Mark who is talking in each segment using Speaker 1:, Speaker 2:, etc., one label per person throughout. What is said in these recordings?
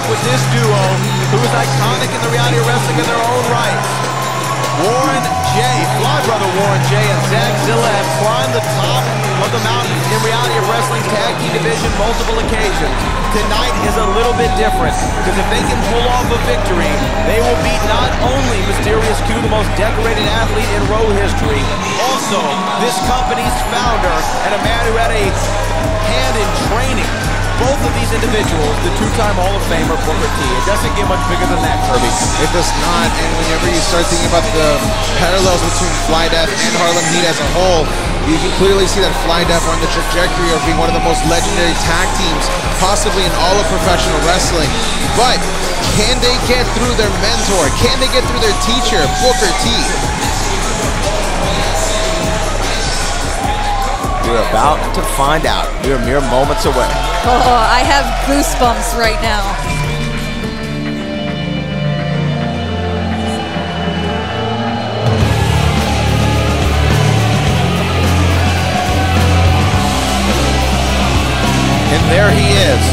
Speaker 1: with this duo, who is iconic in the reality of wrestling in their own right. Warren J, Fly Brother Warren J, and Zack have climbed the top of the mountain in reality of wrestling tag team division multiple occasions. Tonight is a little bit different, because if they can pull off a victory, they will beat not only Mysterious Q, the most decorated athlete in Raw history, also this company's founder and a man who had a hand in training both of these individuals, the two-time Hall of Famer Booker T. It doesn't get much bigger than that, Kirby.
Speaker 2: It does not, and whenever you start thinking about the parallels between Fly Death and Harlem Heat as a whole, you can clearly see that Fly Death are on the trajectory of being one of the most legendary tag teams, possibly in all of professional wrestling. But can they get through their mentor? Can they get through their teacher, Booker T?
Speaker 1: We're about to find out. We're mere moments away.
Speaker 3: Oh, I have goosebumps right now.
Speaker 1: And there he is,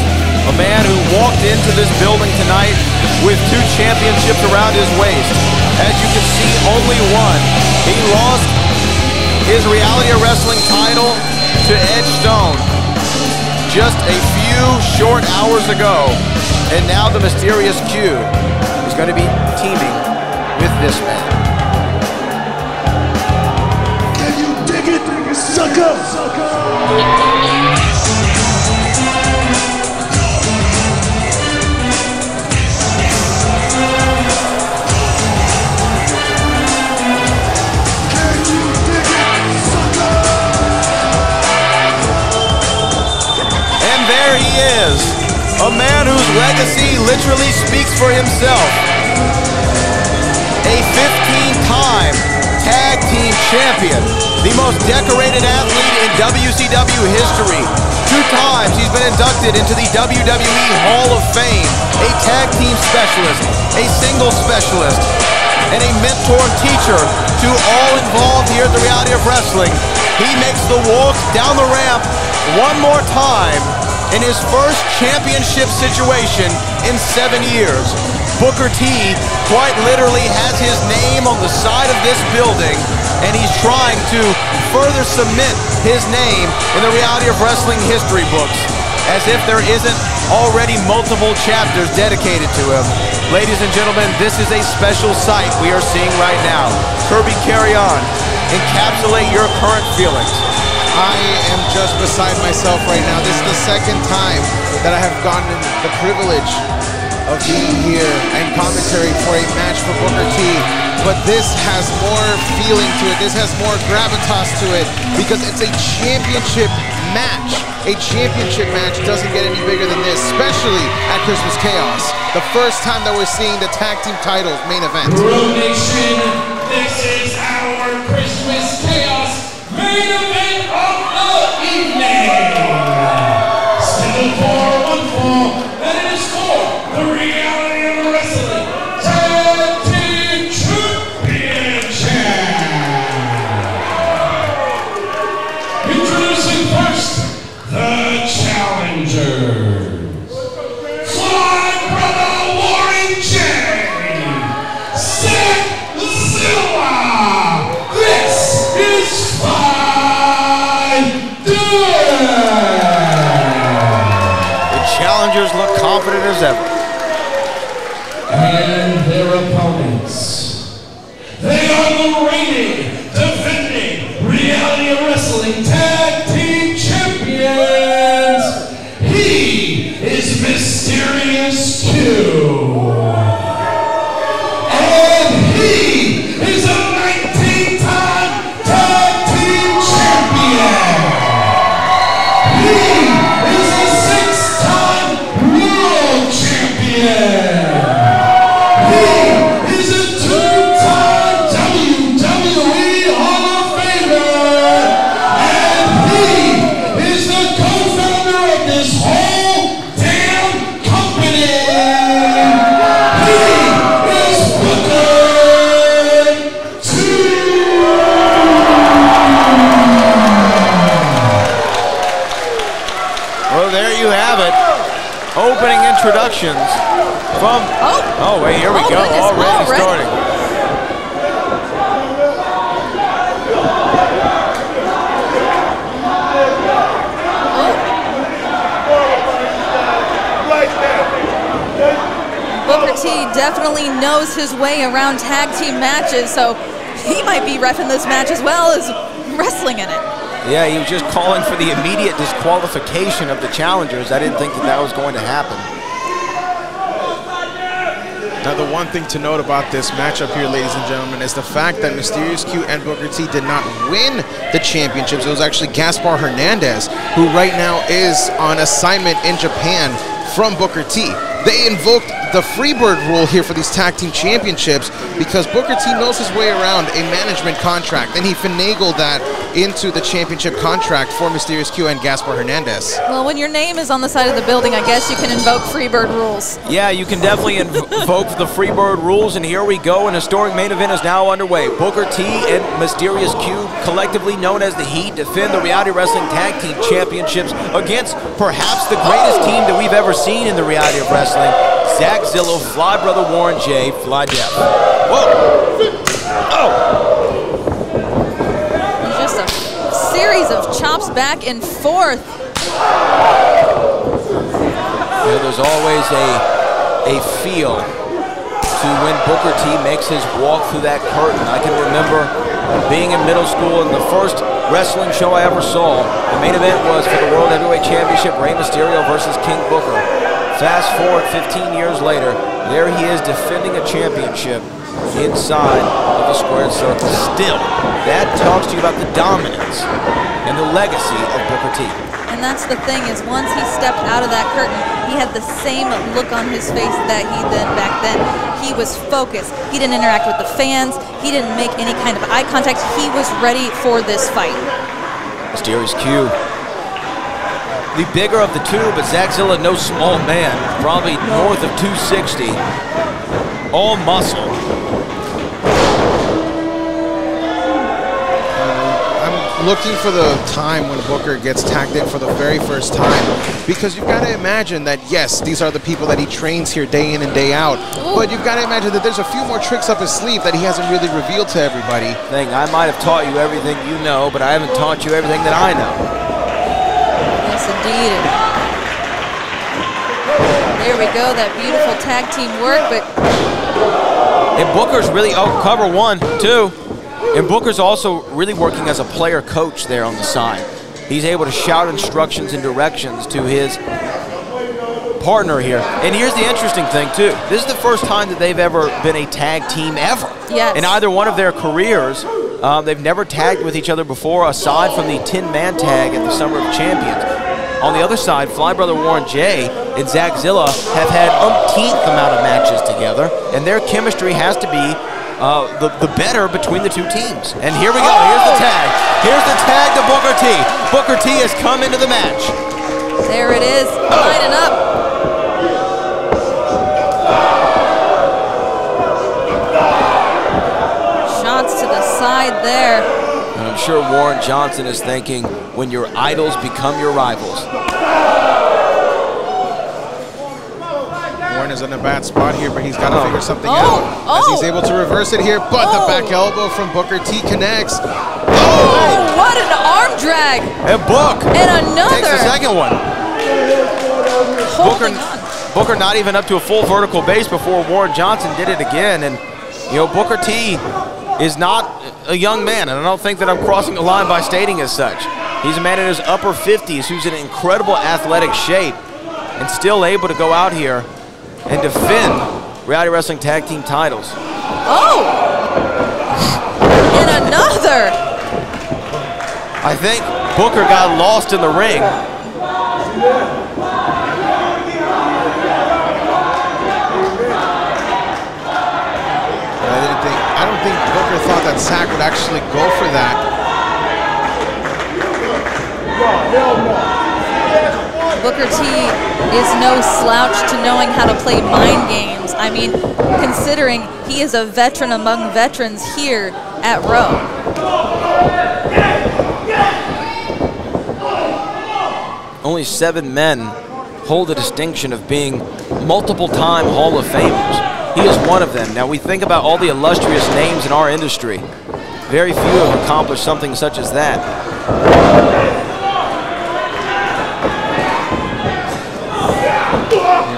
Speaker 1: a man who walked into this building tonight with 2 championships around his waist. As you can see, only one. He lost his reality of wrestling title to Edge Stone just a few short hours ago. And now the Mysterious Q is going to be teaming with this man.
Speaker 4: Can you dig it, sucker?
Speaker 1: There he is, a man whose legacy literally speaks for himself. A 15-time tag team champion, the most decorated athlete in WCW history. 2 times he's been inducted into the WWE Hall of Fame, a tag team specialist, a singles specialist, and a mentor and teacher to all involved here at the reality of wrestling. He makes the walk down the ramp one more time in his first championship situation in 7 years. Booker T quite literally has his name on the side of this building, and he's trying to further cement his name in the reality of wrestling history books, as if there isn't already multiple chapters dedicated to him. Ladies and gentlemen, this is a special sight we are seeing right now. Kirby, carry on. Encapsulate your current feelings.
Speaker 2: I am just beside myself right now. This is the second time that I have gotten the privilege of being here and commentary for a match for Booker T. But this has more feeling to it. This has more gravitas to it because it's a championship match. A championship match doesn't get any bigger than this, especially at Christmas Chaos. The first time that we're seeing the tag team titles main event.
Speaker 5: Pro Nation, this is our Christmas Chaos main event of the evening. Still for one fall, and it is for the reality of wrestling tag team championship. Introducing first the challengers. Fly Brother Warren J. Zack. This is
Speaker 1: The challengers look confident as ever.
Speaker 5: And their opponents. They are the reigning, defending reality of wrestling tag team champions. He is Mysterious Q. And he is a 19-time tag team champion. He is a 6-time world champion. He is a 2-time WWE Hall of Famer. And he
Speaker 1: opening introductions from... Oh, wait, here we go.
Speaker 3: Goodness,
Speaker 1: Already starting.
Speaker 3: Booker T definitely knows his way around tag team matches, so he might be reffing this match as well as wrestling in it.
Speaker 1: Yeah, he was just calling for the immediate disqualification of the challengers. I didn't think that was going to happen.
Speaker 2: Now, the one thing to note about this matchup here, ladies and gentlemen, is the fact that Mysterious Q and Booker T did not win the championships. It was actually Gaspar Hernandez, who right now is on assignment in Japan from Booker T. They invoked the Freebird rule here for these tag team championships because Booker T knows his way around a management contract, and he finagled that into the championship contract for Mysterious Q and Gaspar Hernandez.
Speaker 3: Well, when your name is on the side of the building, I guess you can invoke Freebird rules.
Speaker 1: Yeah, you can definitely invoke the Freebird rules, and here we go. An historic main event is now underway. Booker T and Mysterious Q, collectively known as the Heat, defend the Reality Wrestling Tag Team Championships against perhaps the greatest team that we've ever seen in the reality of wrestling. Zack Zillow, Fly Brother Warren J, Fly Def. Whoa! Oh!
Speaker 3: Just a series of chops back and forth.
Speaker 1: You know, there's always a feel to when Booker T makes his walk through that curtain. I can remember being in middle school and the first wrestling show I ever saw, the main event was for the World Heavyweight Championship, Rey Mysterio versus King Booker. Fast forward 15 years later, there he is defending a championship inside of the squared circle. Still, that talks to you about the dominance and the legacy of Booker T.
Speaker 3: And that's the thing, is once he stepped out of that curtain, he had the same look on his face that he did back then. He was focused. He didn't interact with the fans. He didn't make any kind of eye contact. He was ready for this fight.
Speaker 1: Mysterious Q, the bigger of the two, but Zack Zilla, no small man, probably north of 260, all muscle.
Speaker 2: I'm looking for the time when Booker gets tagged in for the very first time, because you've got to imagine that, yes, these are the people that he trains here day in and day out, but you've got to imagine that there's a few more tricks up his sleeve that he hasn't really revealed to everybody.
Speaker 1: I might have taught you everything you know, but I haven't taught you everything that I know.
Speaker 3: Yes, indeed. There we go, that beautiful tag team work, but...
Speaker 1: And Booker's really, cover 1, 2. And Booker's also really working as a player coach there on the side. He's able to shout instructions and directions to his partner here. And here's the interesting thing, too. This is the first time that they've ever been a tag team ever.
Speaker 3: Yes.
Speaker 1: In either one of their careers. They've never tagged with each other before, aside from the 10-man tag at the Summer of Champions. On the other side, Fly Brother Warren J and Zack Zilla have had umpteenth amount of matches together, and their chemistry has to be the better between the two teams. And here we go. Here's the tag. Here's the tag to Booker T. Booker T has come into the match.
Speaker 3: There it is, lining up. Shots to the side there.
Speaker 1: And I'm sure Warren Johnson is thinking, when your idols become your rivals.
Speaker 2: Warren is in a bad spot here, but he's got to figure something out. As he's able to reverse it here, but the back elbow from Booker T connects.
Speaker 3: Oh, what an arm drag.
Speaker 1: And
Speaker 3: And another.
Speaker 1: takes the second one. Booker not even up to a full vertical base before Warren Johnson did it again. And, you know, Booker T is not a young man, and I don't think that I'm crossing the line by stating as such. He's a man in his upper 50s who's in incredible athletic shape and still able to go out here and defend Reality Wrestling Tag Team titles.
Speaker 3: Oh! And another!
Speaker 1: I think Booker got lost in the ring.
Speaker 2: I don't think Booker thought that Zack would actually go for that.
Speaker 3: Booker T is no slouch to knowing how to play mind games. I mean, considering he is a veteran among veterans here at Raw.
Speaker 1: Only 7 men hold the distinction of being multiple-time Hall of Famers. He is one of them. Now, we think about all the illustrious names in our industry. Very few have accomplished something such as that.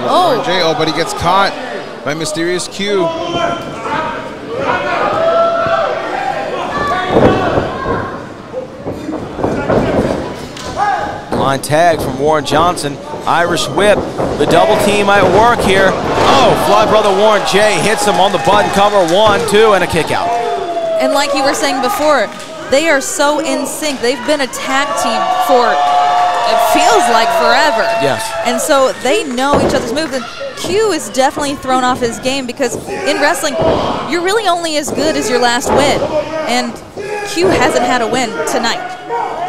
Speaker 2: Oh, but he gets caught by Mysterious Q.
Speaker 1: Line tag from Warren Johnson. Irish whip. The double team at work here. Oh, Fly Brother Warren J hits him on the button cover. 1, 2, and a kick out.
Speaker 3: And like you were saying before, they are so in sync. They've been a tag team for, it feels like, forever.
Speaker 1: Yes.
Speaker 3: And so they know each other's moves. And Q is definitely thrown off his game because in wrestling, you're really only as good as your last win. And Q hasn't had a win tonight.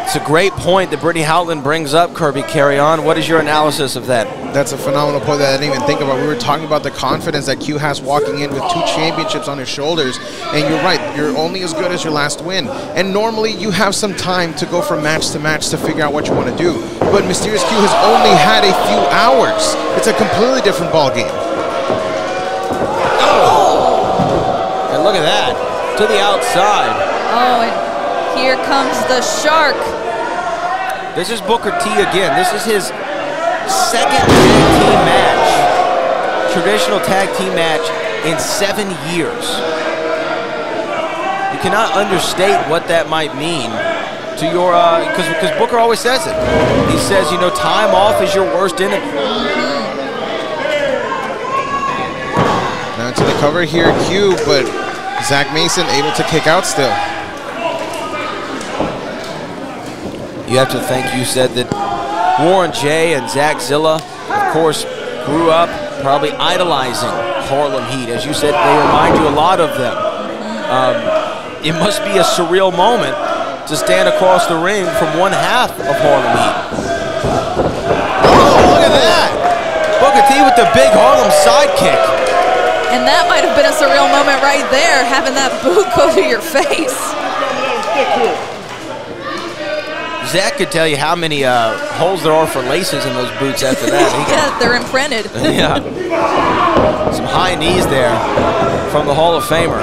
Speaker 1: It's a great point that Brittany Howland brings up, Kirby Carry On. What is your analysis of that?
Speaker 2: That's a phenomenal point that I didn't even think about. We were talking about the confidence that Q has walking in with 2 championships on his shoulders. And you're right, you're only as good as your last win. And normally you have some time to go from match to match to figure out what you want to do. But Mysterious Q has only had a few hours. It's a completely different ball game.
Speaker 1: Oh! And look at that, to the outside.
Speaker 3: Oh, and here comes the shark.
Speaker 1: This is Booker T again. This is his second tag team match, traditional tag team match in 7 years. You cannot understate what that might mean to your, because Booker always says it. He says, you know, time off is your worst enemy.
Speaker 2: Now to the cover here, Q, but Zack Mason able to kick out still.
Speaker 1: You have to think, you said that Warren J and Zach Zilla, of course, grew up probably idolizing Harlem Heat. As you said, they remind you a lot of them. It must be a surreal moment to stand across the ring from one half of Harlem Heat. Oh, look at that! Booker T with the big Harlem sidekick.
Speaker 3: And that might have been a surreal moment right there, having that boot go to your face.
Speaker 1: Zach could tell you how many holes there are for laces in those boots after that.
Speaker 3: Yeah, they're imprinted.
Speaker 1: Yeah. Some high knees there from the Hall of Famer.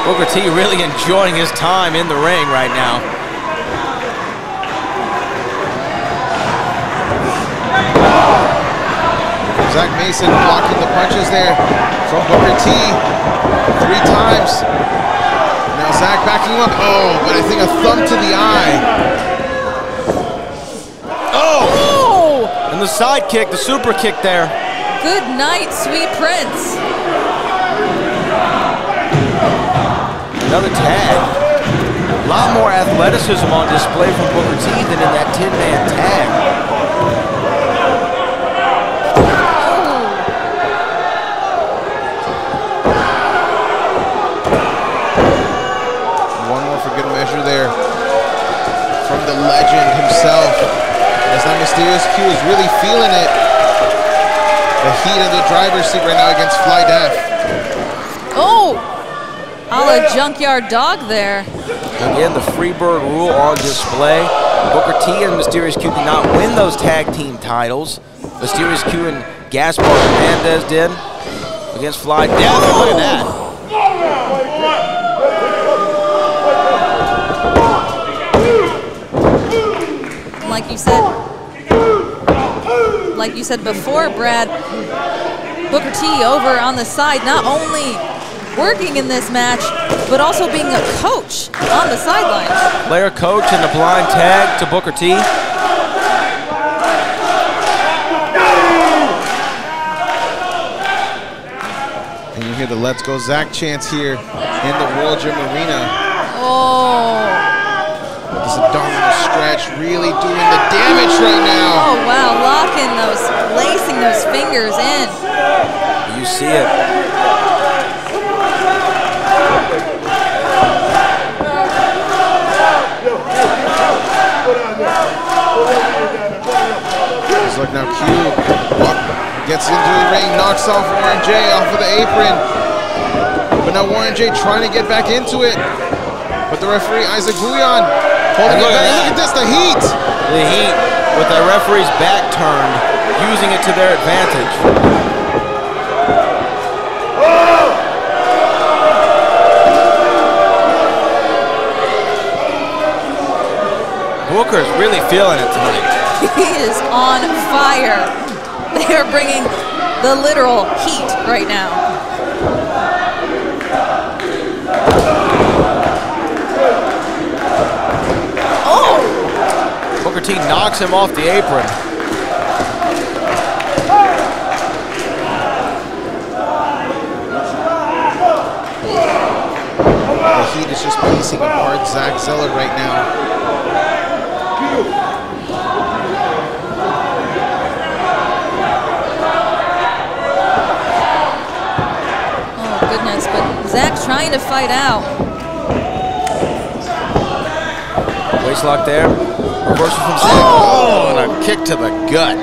Speaker 1: Booker T really enjoying his time in the ring right now.
Speaker 2: Zack Mason blocking the punches there from Booker T 3 times. Now Zack backing him up. Oh, but I think a thumb to the eye.
Speaker 1: Oh! And the side kick, the super kick there.
Speaker 3: Good night, sweet prince.
Speaker 1: Another tag. A lot more athleticism on display from Booker T than in that 10-man tag.
Speaker 2: There from the legend himself. As that Mysterious Q is really feeling it. The heat of the driver's seat right now against Fly Def.
Speaker 3: Oh! A la Junkyard Dog there.
Speaker 1: Again, the Freebird rule on display. Booker T and Mysterious Q did not win those tag team titles. Mysterious Q and Gaspar Hernandez did against Fly Def. Look at that.
Speaker 3: Like you said before, Brad, Booker T over on the side, not only working in this match, but also being a coach on the sidelines.
Speaker 1: Player coach and a blind tag to Booker T.
Speaker 2: And you hear the Let's Go Zack chants here in the World Gym Arena.
Speaker 3: Oh.
Speaker 2: This abdominal stretch really doing the damage right now.
Speaker 3: Oh, wow, locking those, lacing those fingers in.
Speaker 1: You see it.
Speaker 2: Look now, Q gets into the ring, knocks off Warren J off of the apron. But now Warren J trying to get back into it. But the referee, Isaac Bouillon, holding it back. Look at this, the heat.
Speaker 1: The heat with the referee's back turned, using it to their advantage. Booker's really feeling it tonight.
Speaker 3: He is on fire. They are bringing the literal heat right now.
Speaker 1: Oh! Booker T knocks him off the apron.
Speaker 2: The heat is just piecing apart Zack Zeller right now.
Speaker 3: But Zack's trying to fight out.
Speaker 1: Waist lock there. Reversal from Zack. Oh, and a kick to the gut.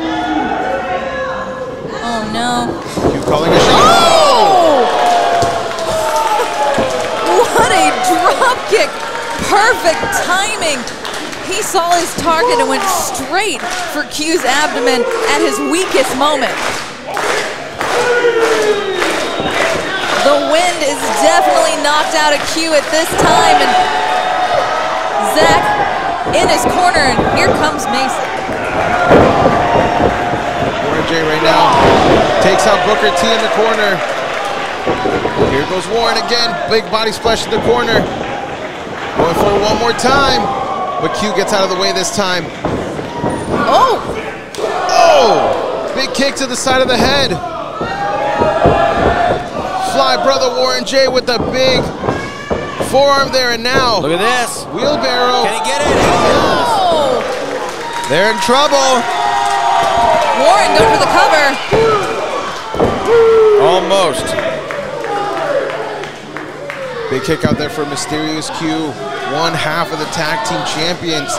Speaker 3: Oh, no.
Speaker 2: You calling a shot?
Speaker 3: Oh! What a drop kick. Perfect timing. He saw his target and went straight for Q's abdomen at his weakest moment. The wind is definitely knocked out of Q at this time, and Zack in his corner, and here comes Mason.
Speaker 2: Warren J right now takes out Booker T in the corner. Here goes Warren again, big body splash in the corner. Going for it one more time, but Q gets out of the way this time.
Speaker 3: Oh!
Speaker 2: Oh! Big kick to the side of the head. Fly brother Warren J with the big forearm there, and now
Speaker 1: look at this
Speaker 2: wheelbarrow.
Speaker 1: Can he get it?
Speaker 3: Oh!
Speaker 1: They're in trouble.
Speaker 3: Warren going for the cover.
Speaker 1: Almost.
Speaker 2: Big kick out there for Mysterious Q, one half of the tag team champions.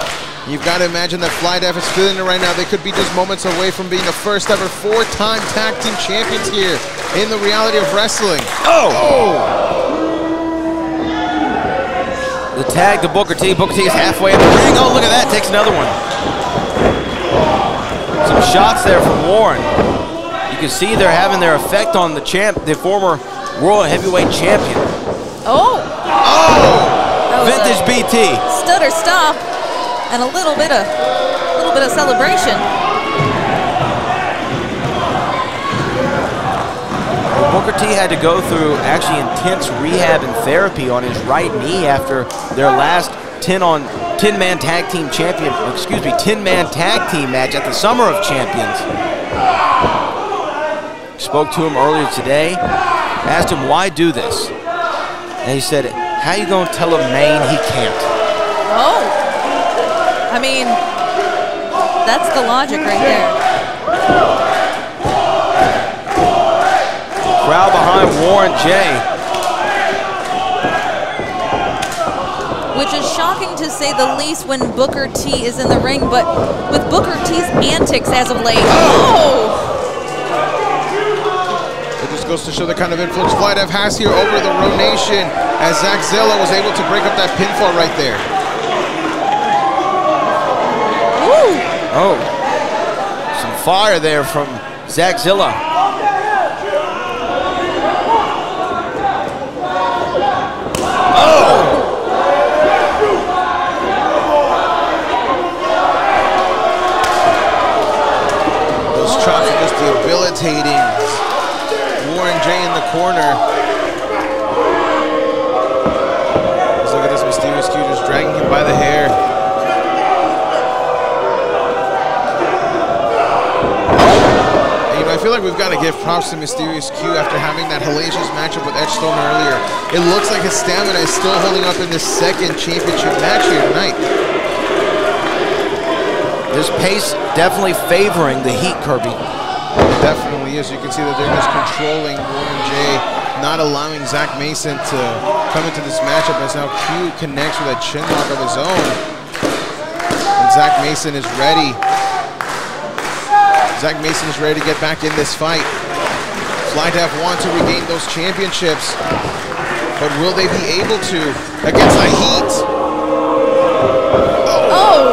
Speaker 2: You've got to imagine that Fly Def is feeling it right now. They could be just moments away from being the first ever four-time tag team champions here in the reality of wrestling.
Speaker 1: Oh! The tag to Booker T. Booker T is halfway in the ring. Oh, look at that. Takes another one. Some shots there from Warren. You can see they're having their effect on the former World Heavyweight Champion.
Speaker 3: Oh!
Speaker 1: Oh! Vintage BT.
Speaker 3: Stutter stop. And a little bit of celebration.
Speaker 1: Booker T had to go through actually intense rehab and therapy on his right knee after their last 10-man tag team match at the Summer of Champions. Spoke to him earlier today, asked him why do this, and he said, "How you gonna tell a man he can't?"
Speaker 3: Oh. I mean, that's the logic right there.
Speaker 1: Crowd behind Warren J.
Speaker 3: Which is shocking to say the least when Booker T is in the ring, but with Booker T's antics as of late. Oh!
Speaker 2: It just goes to show the kind of influence Fly Def has here over the Row Nation, as Zack Zilla was able to break up that pinfall right there.
Speaker 1: Oh, some fire there from Zack Zilla. Oh!
Speaker 2: Those chops are just debilitating. Warren J in the corner. Let's look at this Mysterious Q just dragging him by the hair. I feel like we've got to give props to Mysterious Q after having that hellacious matchup with Edgestone earlier. It looks like his stamina is still holding up in this second championship match here tonight.
Speaker 1: This pace definitely favoring the Heat, Kirby.
Speaker 2: It definitely is. You can see that they're just controlling Warren J, not allowing Zack Mason to come into this matchup, as now Q connects with a chin lock of his own. And Zack Mason is ready. Zack Mason is ready to get back in this fight. Fly Def want to regain those championships. But will they be able to against the Heat?
Speaker 3: Oh!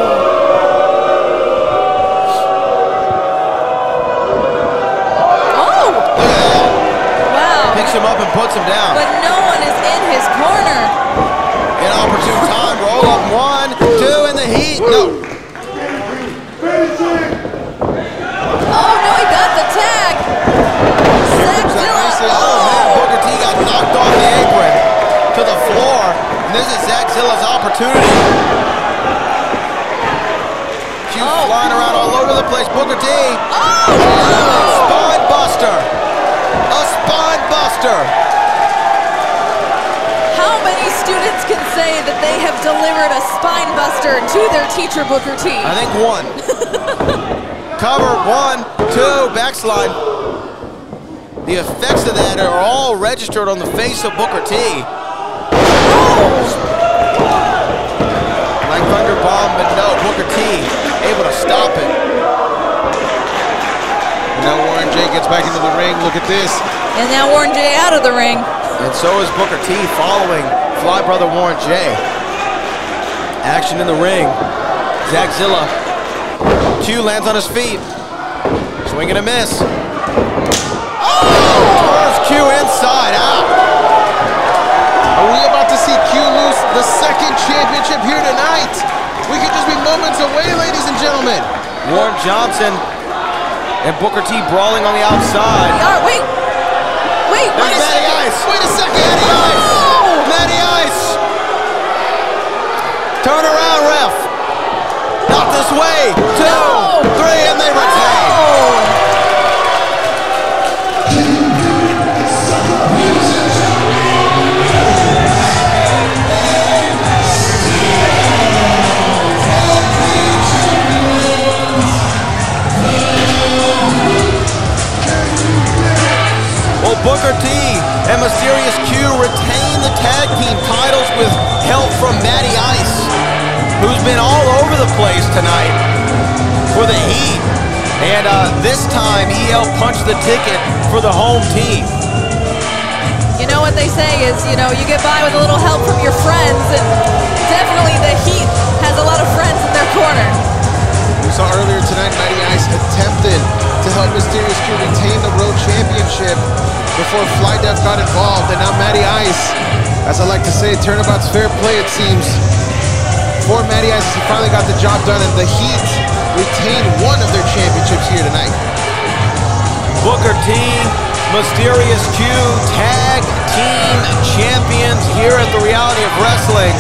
Speaker 3: Wow.
Speaker 1: Picks him up and puts him down.
Speaker 3: But no one is in his corner.
Speaker 1: Inopportune time. Roll up 1, 2, and the Heat. No.
Speaker 3: Oh no, he got the tag. Zack Zilla.
Speaker 1: Oh man, Booker T got knocked off the apron to the floor. And this is Zack Zilla's opportunity. Q flying around all over the place. Booker T.
Speaker 3: Oh!
Speaker 1: Spine buster. A spine buster.
Speaker 3: How many students can say that they have delivered a spine buster to their teacher, Booker T?
Speaker 1: I think 1. Cover, 1, 2, backslide. The effects of that are all registered on the face of Booker T. Like thunder bomb, but no, Booker T able to stop it.
Speaker 2: And now Warren J gets back into the ring. Look at this.
Speaker 3: And now Warren J out of the ring.
Speaker 1: And so is Booker T following Fly Brother Warren J. Action in the ring. Zack Zilla. Q lands on his feet. Swing and a miss. Turns Q inside out.
Speaker 2: Are we about to see Q lose the second championship here tonight? We could just be moments away, ladies and gentlemen.
Speaker 1: Warren Johnson and Booker T brawling on the outside.
Speaker 3: Wait. Wait,
Speaker 1: There's Matty Ice.
Speaker 2: Wait a second.
Speaker 1: Matty Ice. Matty Ice. Turn around, ref. Not this way. 2, 3, and they retain. Well, Booker T and Mysterious Q retain the tag team titles with help from Matty Ice, who's been all over the place tonight for the Heat. And this time, he helped punch the ticket for the home team.
Speaker 3: You know what they say is, you get by with a little help from your friends, and definitely the Heat has a lot of friends in their corner.
Speaker 2: We saw earlier tonight, Matty Ice attempted to help Mysterious Q retain the World Championship before Fly Def got involved, and now Matty Ice, as I like to say, turnabout's fair play, it seems. For Matty Ice, he finally got the job done, and the Heat retained one of their championships here tonight.
Speaker 1: Booker T, Mysterious Q, tag team champions here at the Reality of Wrestling.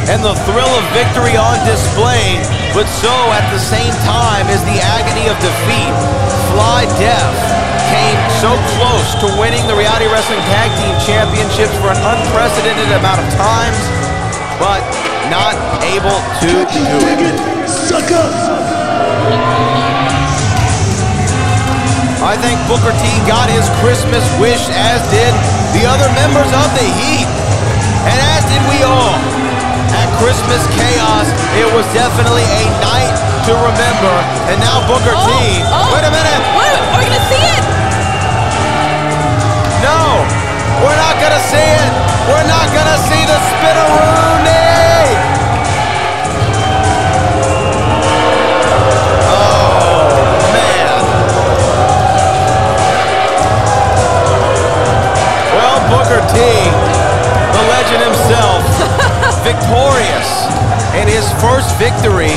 Speaker 1: And the thrill of victory on display, but so at the same time is the agony of defeat. Fly Def came so close to winning the Reality Wrestling Tag Team Championships for an unprecedented amount of times, but not able to do it.
Speaker 4: Sucker!
Speaker 1: I think Booker T got his Christmas wish, as did the other members of the Heat, and as did we all. At Christmas Chaos, it was definitely a night to remember. And now Booker T. Wait a minute.
Speaker 3: What? Are we gonna see it?
Speaker 1: No, we're not gonna see it. We're not gonna see the Spinneroonie. Oh man. Well, Booker T, the legend himself, victorious in his first victory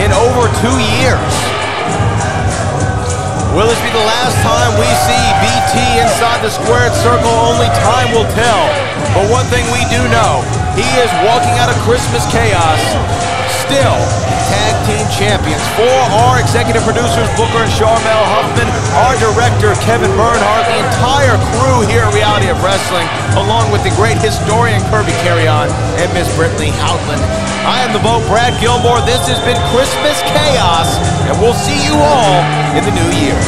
Speaker 1: in over 2 years. Will this be the last time we see BT inside the squared circle? Only time will tell. But one thing we do know, he is walking out of Christmas Chaos still tag team champions. For our executive producers, Booker and Charmel Huffman, our director, Kevin Bernhardt, the entire crew here at Reality of Wrestling, along with the great historian, Kirby Carrion, and Miss Brittany Houtland. I am the Boat, Brad Gilmore. This has been Christmas Chaos, and we'll see you all in the new year.